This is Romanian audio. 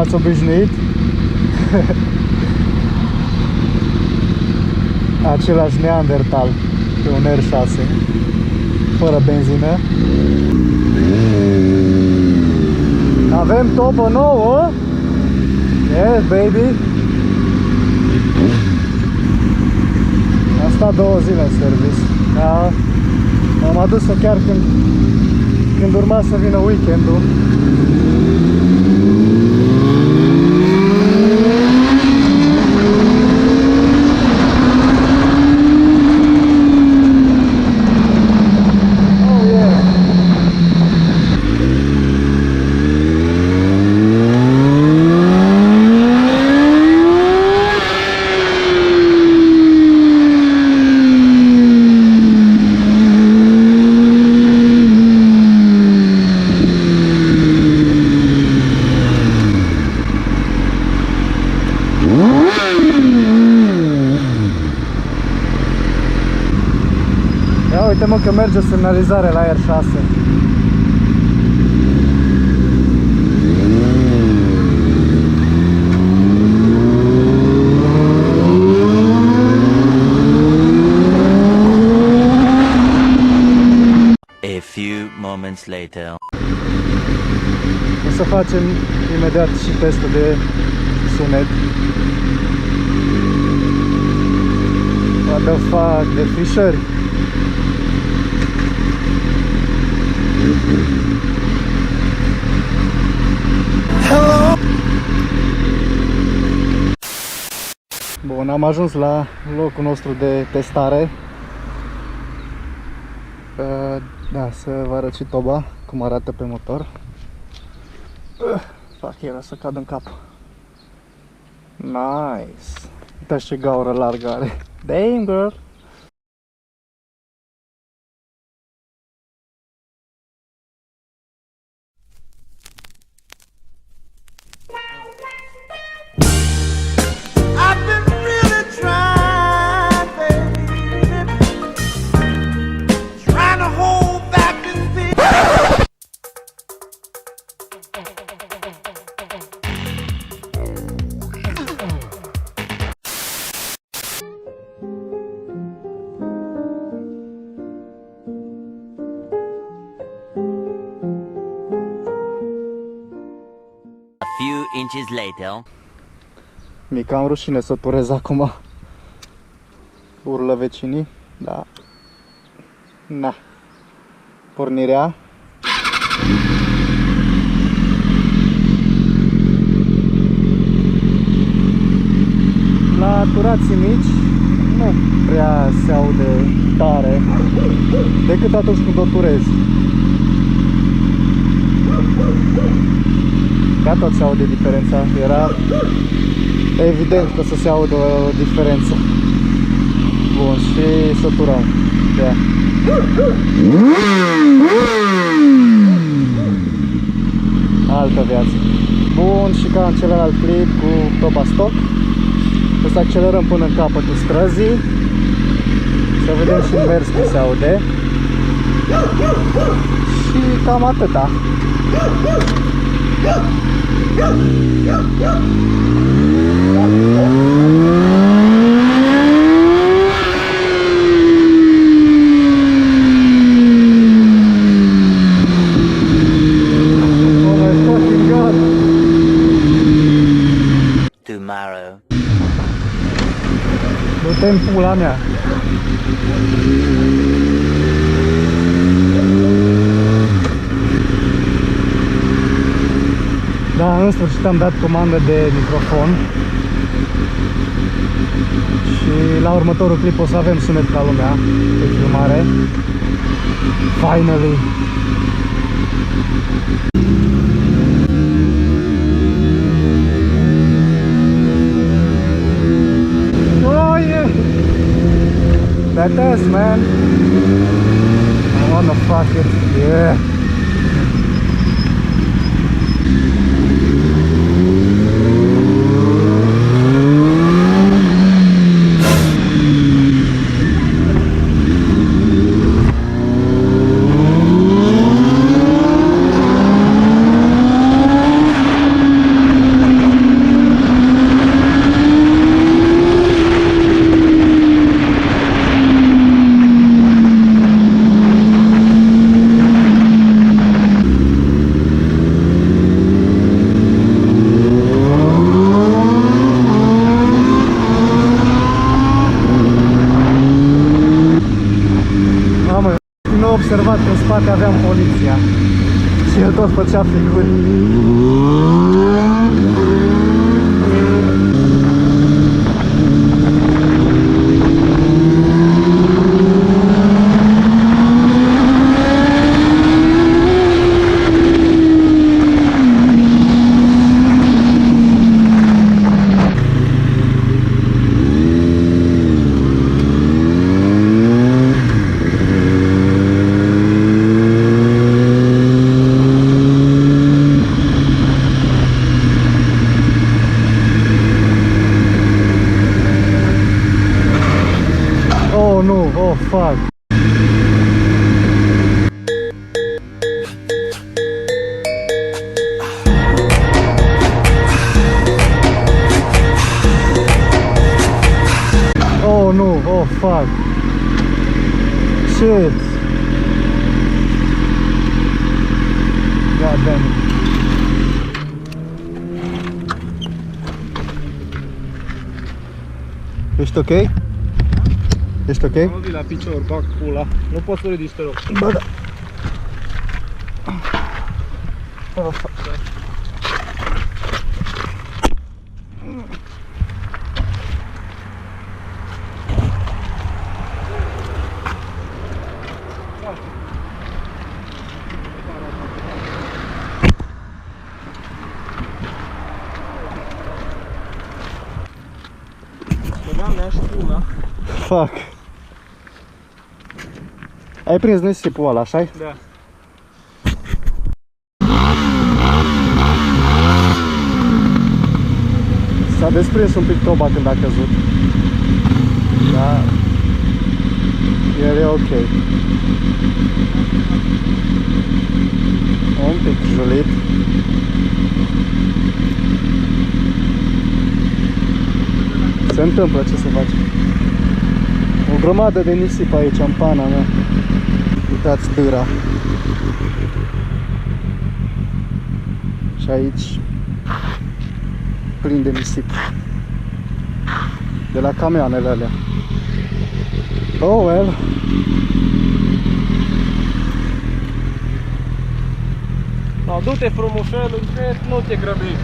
v-ați obișnuit. Același Neandertal pe un R6 fără benzină. Avem topă nouă. Yes, baby. Asta 2 zile în service. Da. Am adus-o chiar când urma să vină weekendul. Uite mă că merge semnalizare la R6. A few moments later. O să facem imediat și testul de sunet. What the fuck, de fișări. Hello. Bun, am ajuns la locul nostru de testare. Da, să vă arăt și toba, cum arată pe motor. Fac era să cad în cap. Nice. Uitați ce gaură largă are. Damn, girl. A few inches later. Mi-e cam rușine să turez acum. Urlă vecinii, da. Na. Pornirea. La turații mici nu prea se aude tare decât atunci când o turezi. Ca tot se aude diferența, era evident că să se audă o diferență. Bun, și săturam. Ia. Altă viață. Bun, și ca în celălalt clip cu toba stock, o să accelerăm până în capătul străzii, să vedem și în mers cum se aude. Și cam atâta. Tomorrow. Du-te în pula mea. Da, în sfârșit am dat comandă de microfon. Și la următorul clip o să avem sunet ca lumea pe filmare. Finally! Oh yeah! That is, man! I wanna fuck it, yeah! făcea fricuri. Oh nu, oh fuck. Oh nu, oh fuck. Shit. God damn it. Ești ok? Ești ok? Mă la picior, bag pula. Nu pot să ridici, te rog. Bă, da. Oh, fuck. Băgam mea și pula. Fuck. Ai prins nisipul ăla, așa-i? Da. S-a desprins un pic toba când a căzut. Da. El e ok. Un pic julit. Se întâmplă, ce să faci? O grămadă de nisip aici în pana mea. Uitați târa. Și aici plin de nisip. De la camioanele alea. Oh well. No, du-te frumușel, încet, nu te grăbi.